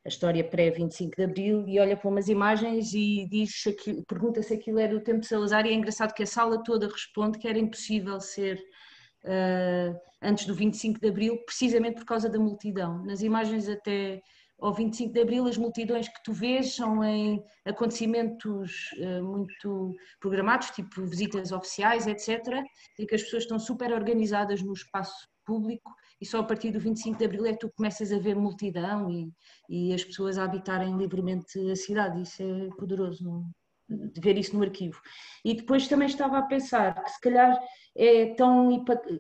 a história pré-25 de Abril, e olha para umas imagens e pergunta se aquilo é do tempo de Salazar, e é engraçado que a sala toda responde que era impossível ser antes do 25 de Abril, precisamente por causa da multidão. Nas imagens até ao 25 de Abril, as multidões que tu vês são em acontecimentos muito programados, tipo visitas oficiais, etc., em que as pessoas estão super organizadas no espaço público e só a partir do 25 de Abril é que tu começas a ver multidão e as pessoas a habitarem livremente a cidade. Isso é poderoso, não? De ver isso no arquivo. E depois também estava a pensar que se calhar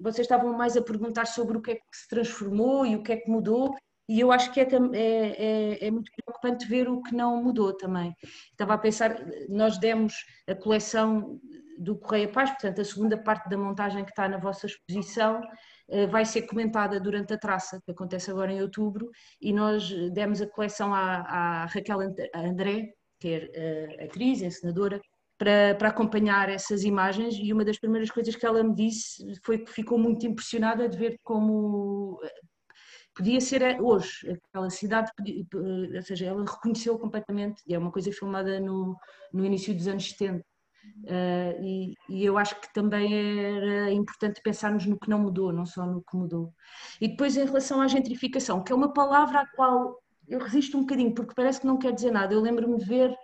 vocês estavam mais a perguntar sobre o que é que se transformou e o que é que mudou, e eu acho que é muito preocupante ver o que não mudou também. Estava a pensar, nós demos a coleção do Correia Paz, portanto a segunda parte da montagem que está na vossa exposição vai ser comentada durante a traça, que acontece agora em outubro, e nós demos a coleção à Raquel André, que é atriz, encenadora, para acompanhar essas imagens, e uma das primeiras coisas que ela me disse foi que ficou muito impressionada de ver como podia ser hoje, aquela cidade, ou seja, ela reconheceu completamente, e é uma coisa filmada no início dos anos 70, e eu acho que também era importante pensarmos no que não mudou, não só no que mudou. E depois em relação à gentrificação, que é uma palavra à qual eu resisto um bocadinho, porque parece que não quer dizer nada. Eu lembro-me de ver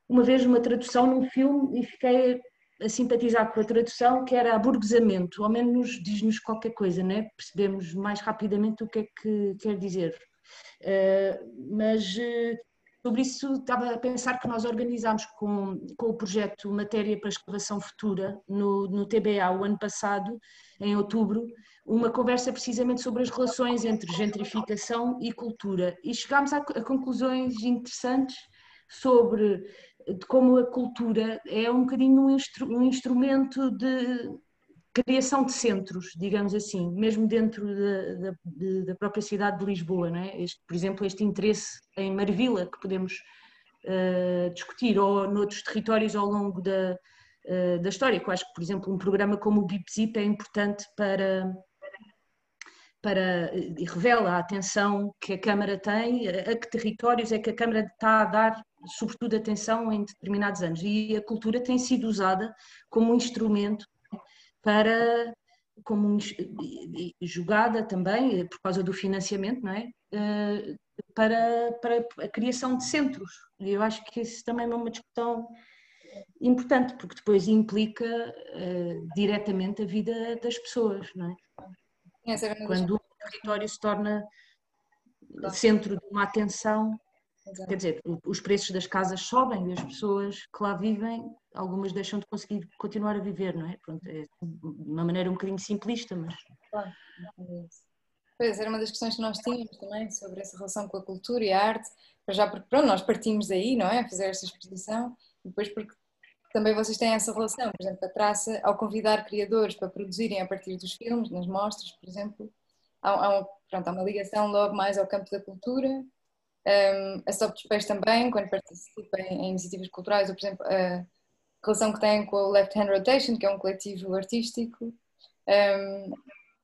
uma vez uma tradução num filme e fiquei a simpatizar com a tradução, que era aburguesamento, ao menos diz-nos qualquer coisa, né? Percebemos mais rapidamente o que é que quer dizer. Mas sobre isso estava a pensar que nós organizámos com o projeto Matéria para Escavação Futura no TBA o ano passado, em outubro, uma conversa precisamente sobre as relações entre gentrificação e cultura, e chegámos a conclusões interessantes sobre como a cultura é um bocadinho um instrumento de criação de centros, digamos assim, mesmo dentro da própria cidade de Lisboa, não é? Por exemplo, este interesse em Marvila, que podemos discutir, ou noutros territórios ao longo da história, que eu acho que, por exemplo, um programa como o BIP-ZIP é importante e revela a atenção que a Câmara tem, a que territórios é que a Câmara está a dar, sobretudo, atenção em determinados anos. E a cultura tem sido usada como um instrumento jogada também, por causa do financiamento, não é? Para a criação de centros. E eu acho que isso também é uma discussão importante, porque depois implica diretamente a vida das pessoas, não é? Quando o território se torna centro de uma atenção, quer dizer, os preços das casas sobem e as pessoas que lá vivem, algumas deixam de conseguir continuar a viver, não é? Pronto, é de uma maneira um bocadinho simplista, mas... Claro. Pois, era uma das questões que nós tínhamos também sobre essa relação com a cultura e a arte, já porque pronto, nós partimos daí, não é? A fazer esta exposição, e depois porque também vocês têm essa relação, por exemplo, a Traça, ao convidar criadores para produzirem a partir dos filmes, nas mostras, por exemplo, há uma ligação logo mais ao campo da cultura. A Soft Space também, quando participa em iniciativas culturais, ou por exemplo, a relação que tem com o Left Hand Rotation, que é um coletivo artístico.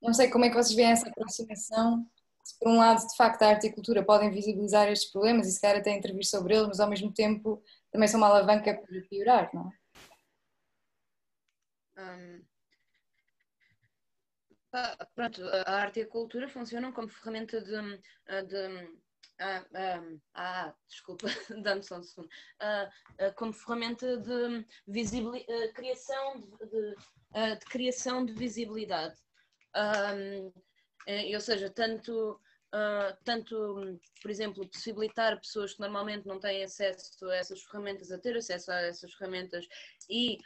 Não sei como é que vocês veem essa aproximação, se por um lado, de facto, a arte e a cultura podem visibilizar estes problemas e se calhar até intervir sobre eles, mas ao mesmo tempo também são uma alavanca para piorar, não é? Pronto, a arte e a cultura funcionam como ferramenta desculpa, dá-me só um segundo. Como ferramenta de criação de visibilidade. Ou seja, tanto, por exemplo, possibilitar pessoas que normalmente não têm acesso a essas ferramentas a ter acesso a essas ferramentas e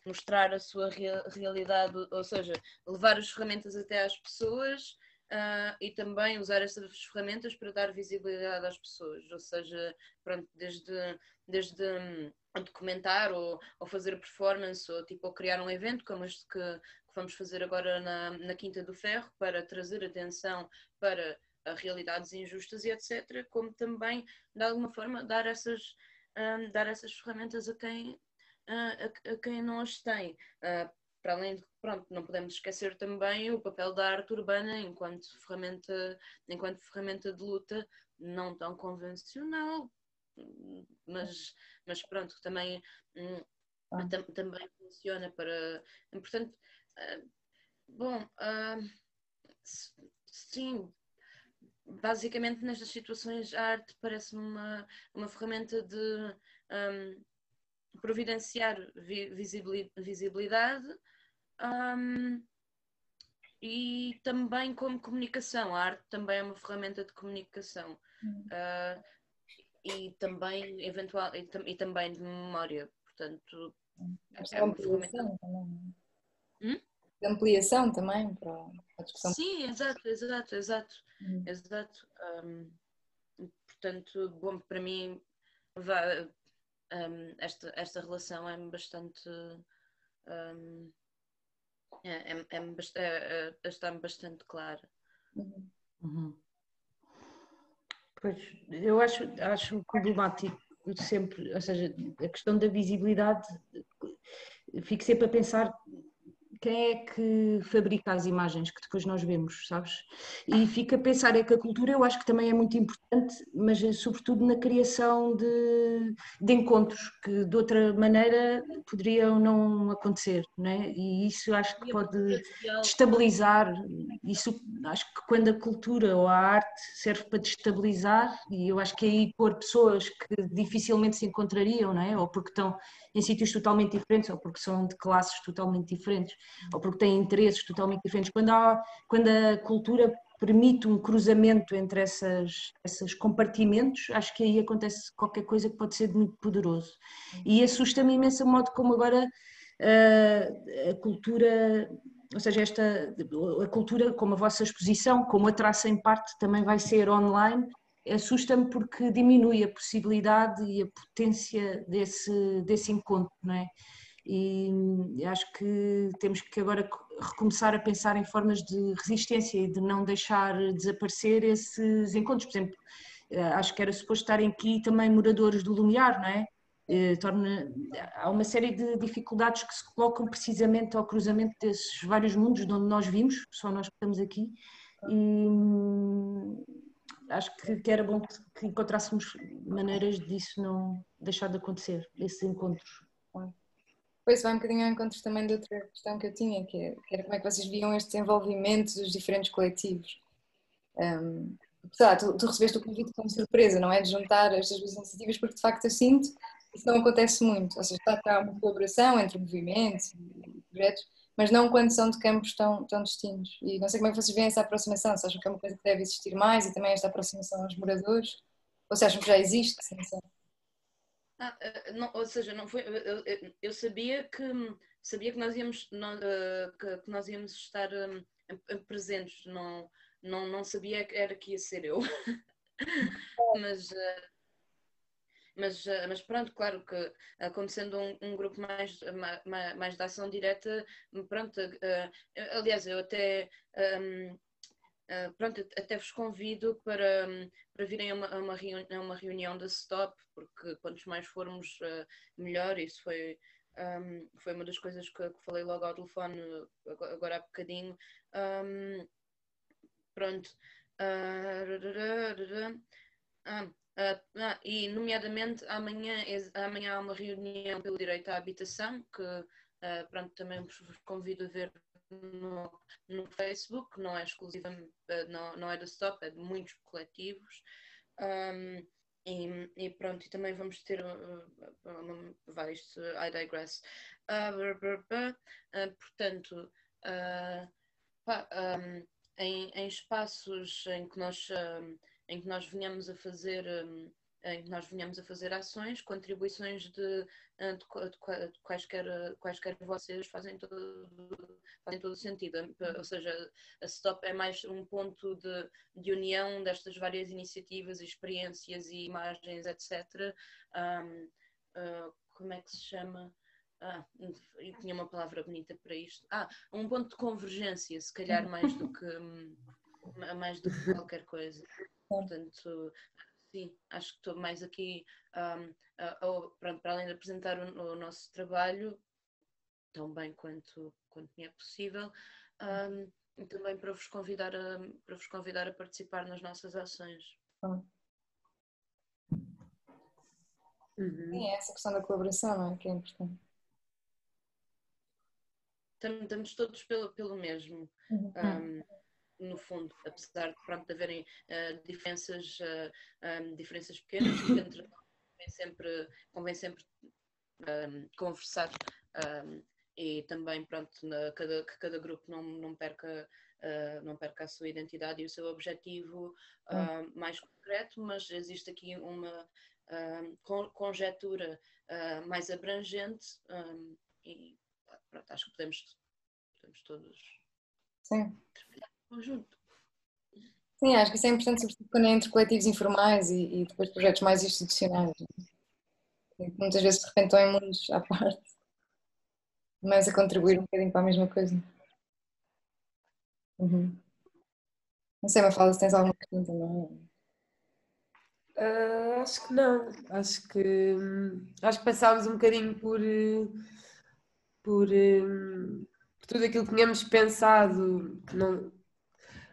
mostrar a sua realidade, ou seja, levar as ferramentas até às pessoas e também usar essas ferramentas para dar visibilidade às pessoas, ou seja, pronto, desde documentar ou fazer performance ou criar um evento como este que vamos fazer agora na Quinta do Ferro para trazer atenção para realidades injustas e etc, como também de alguma forma dar essas ferramentas a quem não as tem. Para além de que, pronto, não podemos esquecer também o papel da arte urbana enquanto ferramenta de luta não tão convencional, mas pronto, também funciona para... Portanto, sim, basicamente nestas situações a arte parece-me uma ferramenta de providenciar visibilidade, e também como comunicação. A arte também é uma ferramenta de comunicação. E também e também de memória, portanto Esta é uma ferramenta também. Hum? De ampliação também para a discussão. Sim, exato. Portanto, bom, para mim esta relação é bastante está-me bastante clara. Pois, eu acho problemático sempre, ou seja, a questão da visibilidade, fico sempre a pensar quem é que fabrica as imagens que depois nós vemos, sabes? E fico a pensar que a cultura eu acho que também é muito importante, mas sobretudo na criação de encontros que de outra maneira poderiam não acontecer, não é? E isso acho que pode destabilizar, isso acho que quando a cultura ou a arte serve para destabilizar, e eu acho que aí pôr pessoas que dificilmente se encontrariam, não é? Ou porque estão em sítios totalmente diferentes, ou porque são de classes totalmente diferentes, ou porque têm interesses totalmente diferentes. Quando a cultura permite um cruzamento entre esses compartimentos, acho que aí acontece qualquer coisa que pode ser muito poderoso. E assusta-me imenso o modo como agora a cultura, ou seja, a cultura como a vossa exposição, como a Traça em Parte também vai ser online, assusta-me porque diminui a possibilidade e a potência desse encontro, não é? E acho que temos que agora recomeçar a pensar em formas de resistência e de não deixar desaparecer esses encontros. Por exemplo, acho que era suposto estarem aqui também moradores do Lumiar, não é? Há uma série de dificuldades que se colocam precisamente ao cruzamento desses vários mundos de onde nós vimos, só nós que estamos aqui, e acho que era bom que encontrássemos maneiras disso não deixar de acontecer, esses encontros. Pois vai um bocadinho ao encontro também de outra questão que eu tinha, que era como é que vocês viam este desenvolvimento dos diferentes coletivos. Tu recebeste o convite como surpresa, não é? De juntar estas duas iniciativas, porque de facto eu sinto que isso não acontece muito. Ou seja, está cá uma colaboração entre movimentos e projetos, mas não quando são de campos tão distintos. E não sei como é que vocês veem essa aproximação, se acham que é uma coisa que deve existir mais e também esta aproximação aos moradores, ou se acham que já existe? Não, ou seja, não foi, eu sabia que nós íamos que nós íamos estar presentes, não sabia que era que ia ser eu. Mas pronto, claro que como sendo um grupo mais de ação direta, pronto, aliás, eu até pronto, até vos convido para virem a uma reunião da Stop, porque quantos mais formos, melhor. Isso foi uma das coisas que falei logo ao telefone agora há bocadinho. Pronto. E nomeadamente amanhã há uma reunião pelo direito à habitação que pronto, também vos convido a ver no Facebook, não é exclusivamente, não é da Stop, é de muitos coletivos. E pronto, e também vamos ter isto, I digress. Portanto, em espaços em que nós venhamos a fazer ações, contribuições de quaisquer vocês fazem todo o sentido. Ou seja, a Stop é mais um ponto de união destas várias iniciativas, experiências e imagens, etc. Como é que se chama? Eu tinha uma palavra bonita para isto. Um ponto de convergência, se calhar mais do que qualquer coisa. Portanto, sim, acho que estou mais aqui para além de apresentar o nosso trabalho tão bem quanto me é possível, e também para vos convidar a participar nas nossas ações. Sim, é essa questão da colaboração, não é? Que é importante. Estamos todos pelo mesmo. no fundo, apesar de, pronto, de haverem diferenças pequenas, e entre convém sempre conversar, e também, pronto, que cada grupo não perca a sua identidade e o seu objetivo mais concreto, mas existe aqui uma conjetura mais abrangente, e pronto, acho que podemos todos trabalhar em conjunto. Sim, acho que isso é importante, sobretudo quando é entre coletivos informais e depois projetos mais institucionais, que muitas vezes de repente estão em mundos à parte, mas a contribuir um bocadinho para a mesma coisa. Uhum. Não sei, Mafalda, se tens alguma questão também. Acho que não. Acho que passámos um bocadinho por tudo aquilo que tínhamos pensado,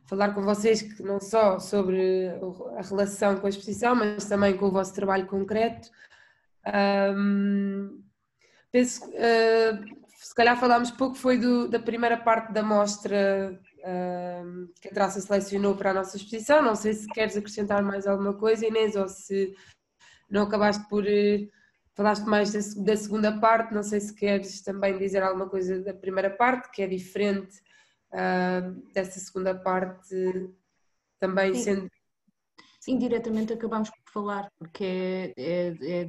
falar com vocês que não só sobre a relação com a exposição, mas também com o vosso trabalho concreto. Penso que se calhar falámos pouco foi da primeira parte da mostra que a Traça selecionou para a nossa exposição. Não sei se queres acrescentar mais alguma coisa, Inês, ou se não acabaste por... falaste mais da segunda parte, não sei se queres também dizer alguma coisa da primeira parte, que é diferente dessa segunda parte, também Sim. sendo... Indiretamente acabámos por falar, porque é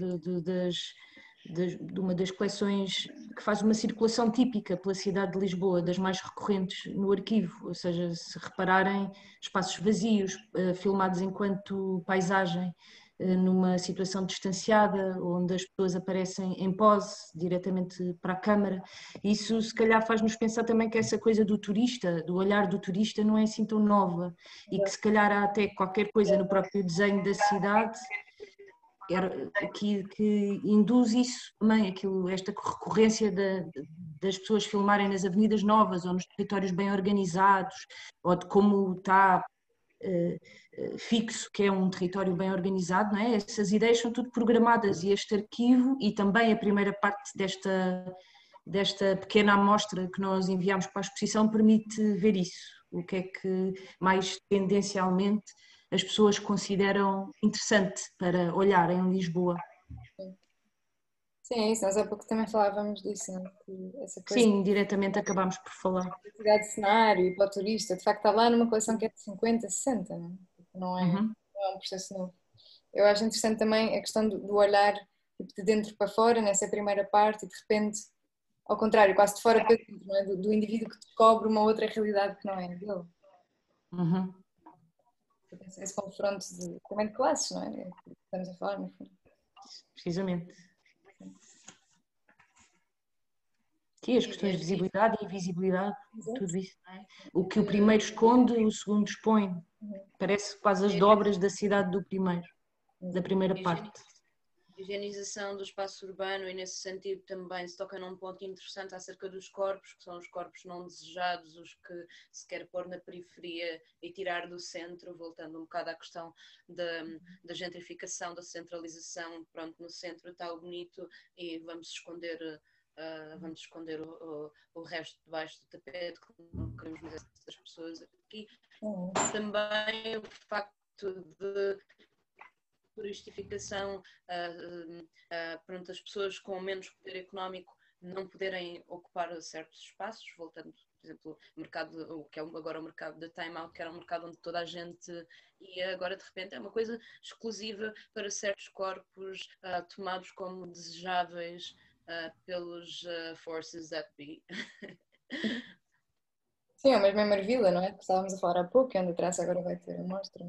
de uma das coleções que faz uma circulação típica pela cidade de Lisboa, das mais recorrentes no arquivo, ou seja, se repararem, espaços vazios, filmados enquanto paisagem, numa situação distanciada, onde as pessoas aparecem em pose, diretamente para a câmara. Isso se calhar faz-nos pensar também que essa coisa do turista, do olhar do turista, não é assim tão nova, e que se calhar há até qualquer coisa no próprio desenho da cidade que induz isso também, esta recorrência das pessoas filmarem nas avenidas novas ou nos territórios bem organizados, ou de como está fixo que é um território bem organizado, não é? Essas ideias são tudo programadas, e este arquivo e também a primeira parte desta pequena amostra que nós enviámos para a exposição permite ver isso, o que é que mais tendencialmente as pessoas consideram interessante para olhar em Lisboa. Sim, é isso, nós há pouco também falávamos disso, não é? Que essa coisa Sim, diretamente acabámos por falar. da cidade de cenário e para o turista, de facto está lá numa coleção que é de 50, 60, não é? Não é um processo novo. Eu acho interessante também a questão do olhar de dentro para fora, nessa primeira parte, e de repente, ao contrário, quase de fora para dentro, não é? Do indivíduo que descobre uma outra realidade que não é a dele. Esse confronto também de classes, não é? Estamos a falar, no fundo. Precisamente. Sim, as questões de visibilidade e invisibilidade, tudo isso, não é? O que o primeiro esconde, o segundo expõe. Parece quase as dobras da cidade do primeiro, da primeira parte. Higienização do espaço urbano, e nesse sentido também se toca num ponto interessante acerca dos corpos, que são os corpos não desejados, os que se quer pôr na periferia e tirar do centro, voltando um bocado à questão da gentrificação, da centralização. Pronto, no centro está o bonito e vamos esconder o resto debaixo do tapete, que não queremos mais essas pessoas aqui. Também o facto de turistificação, pronto, as pessoas com menos poder económico não poderem ocupar certos espaços, voltando, por exemplo, o que é agora o mercado da Time Out, que era um mercado onde toda a gente ia, agora de repente é uma coisa exclusiva para certos corpos tomados como desejáveis pelos forces that be. Sim, é mesmo em Marvila, não é? Que estávamos a falar há pouco, e onde a Traça agora vai ter a mostra.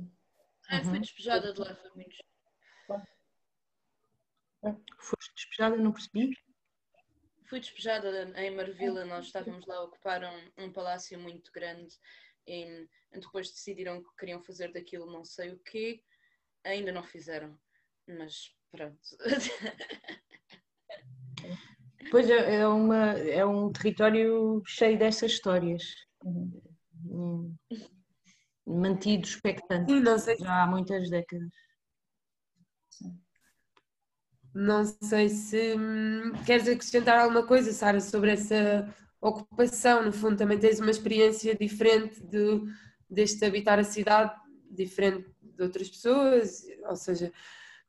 Fui despejada de lá, foi muito. Foste despejada, não percebi? Fui despejada em Marvila, nós estávamos lá a ocupar um palácio muito grande e depois decidiram que queriam fazer daquilo não sei o quê, ainda não fizeram, mas pronto. Pois é um território cheio dessas histórias, mantido expectante. Sim, não sei. Já há muitas décadas. Não sei se queres acrescentar alguma coisa, Sara, sobre essa ocupação. No fundo, também tens uma experiência diferente deste habitar a cidade diferente de outras pessoas, ou seja,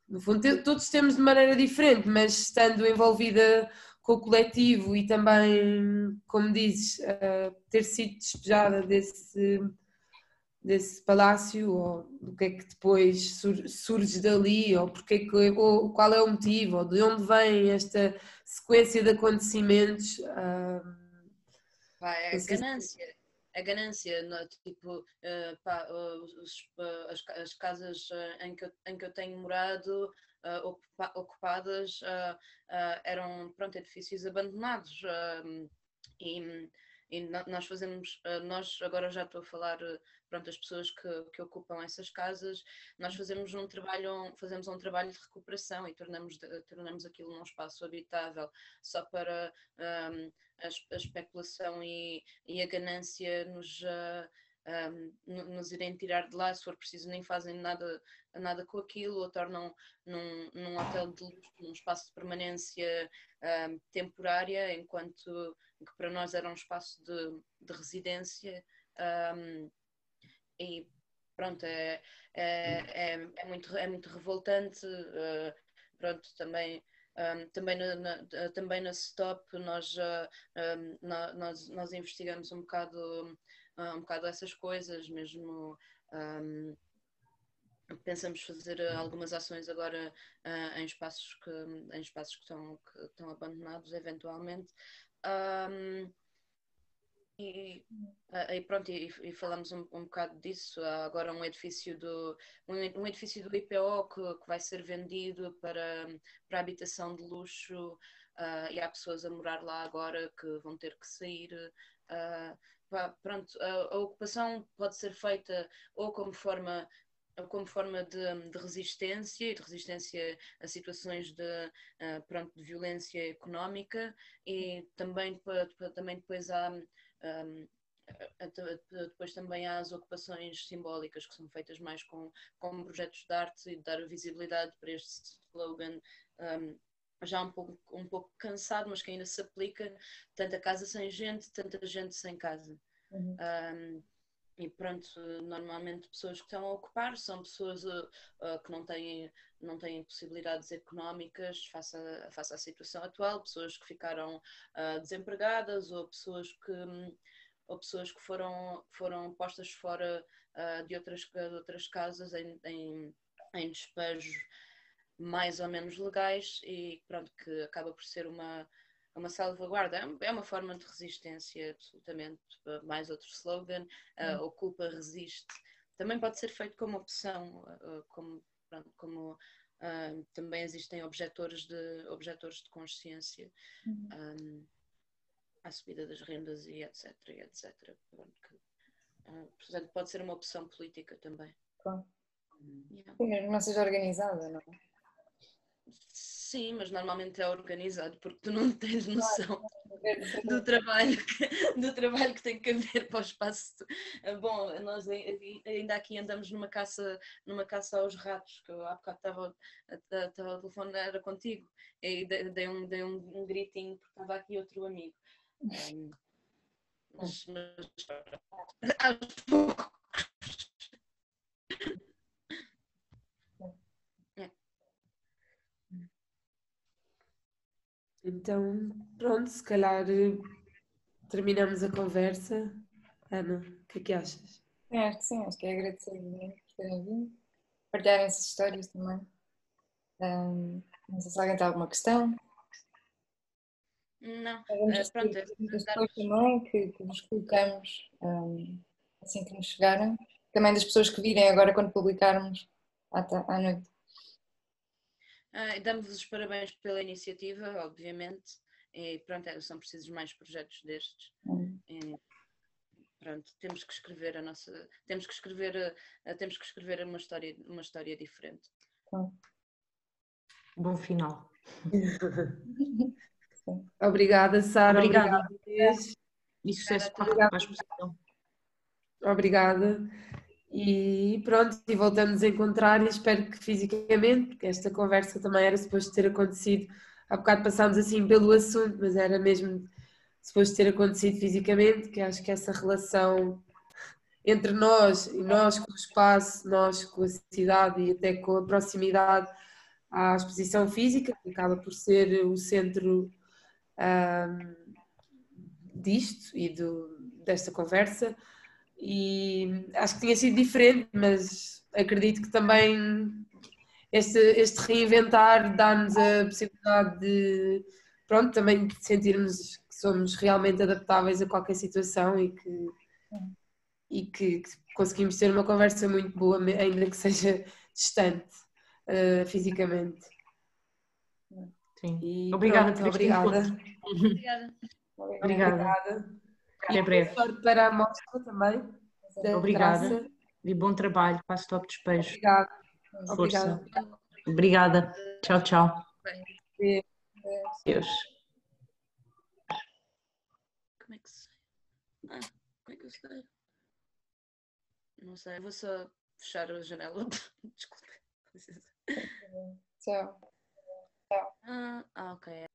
no fundo todos temos de maneira diferente, mas estando envolvida com o coletivo e também, como dizes, ter sido despejada desse palácio, ou do que é que depois surge dali, ou, ou qual é o motivo, ou de onde vem esta sequência de acontecimentos. É a ganância, tipo, as casas em que eu tenho morado, ocupadas, eram, pronto, edifícios abandonados, e nós agora já estou a falar, pronto, as pessoas que ocupam essas casas, nós fazemos um trabalho de recuperação e tornamos aquilo num espaço habitável, só para a especulação e a ganância nos irem tirar de lá, se for preciso nem fazem nada com aquilo, ou tornam num hotel de luxo, num espaço de permanência temporária, enquanto que para nós era um espaço de residência. E pronto, é muito revoltante. Pronto, também na Stop nós investigamos um bocado essas coisas, mesmo pensamos fazer algumas ações agora em espaços que estão abandonados eventualmente. E pronto, e falamos um bocado disso. Há agora um edifício do IPO que vai ser vendido para habitação de luxo, e há pessoas a morar lá agora que vão ter que sair. Pronto, a ocupação pode ser feita ou como forma de resistência, e de resistência a situações de violência económica, e também depois há depois também há as ocupações simbólicas, que são feitas mais com projetos de arte, e de dar visibilidade para este slogan já um pouco cansado, mas que ainda se aplica: tanta casa sem gente, tanta gente sem casa. E pronto, normalmente pessoas que estão a ocupar são pessoas que não têm possibilidades económicas face à situação atual, pessoas que ficaram desempregadas, ou pessoas que foram postas fora de outras casas em despejos mais ou menos legais, e pronto, que acaba por ser uma salvaguarda. É uma forma de resistência, absolutamente. Mais outro slogan: ocupa, resiste. Também pode ser feito como opção, como também existem objetores de consciência à subida das rendas e etc. Portanto, pode ser uma opção política também. Claro. Não seja organizada, não é? Sim, mas normalmente é organizado, porque tu não tens noção do trabalho que tem que haver para o espaço. Bom, nós ainda aqui andamos numa caça aos ratos, que eu há bocado estava a telefone, era contigo, e dei um gritinho porque estava aqui outro amigo. Mas aos poucos. Então, pronto, se calhar terminamos a conversa. Ana, o que é que achas? Acho que sim, acho que é agradecer por terem vindo, partilharem essas histórias também. Não sei se alguém tem alguma questão. Não, Pronto, depois também que vos colocamos assim que nos chegarem, também das pessoas que virem agora quando publicarmos à noite. Damos-vos os parabéns pela iniciativa, obviamente, e pronto, são precisos mais projetos destes. E, pronto, temos que escrever uma história diferente. Bom final. Obrigada, Sara. Obrigada. E sucesso para a exposição. Obrigada. E pronto, e voltamos a encontrar, e espero que fisicamente, porque esta conversa também era suposto ter acontecido. Há bocado passámos assim pelo assunto, mas era mesmo suposto ter acontecido fisicamente, que acho que essa relação entre nós e nós com o espaço, nós com a cidade e até com a proximidade à exposição física, que acaba por ser o centro disto e desta conversa, e acho que tinha sido diferente, mas acredito que também este reinventar dá-nos a possibilidade de, pronto, também de sentirmos que somos realmente adaptáveis a qualquer situação e que conseguimos ter uma conversa muito boa, ainda que seja distante fisicamente. Sim. E Obrigada pronto, por este obrigada. encontro. Obrigada. Obrigada. E Até breve. boa sorte para a mostra também. Da Obrigada. traça. E bom trabalho. Passo top despejo. Obrigada. Força. Obrigada. Obrigada. Tchau, tchau. Bem, Deus. como é que sei? Como é que eu sei? Não sei, vou só fechar a janela. Desculpe. Tchau. Ok.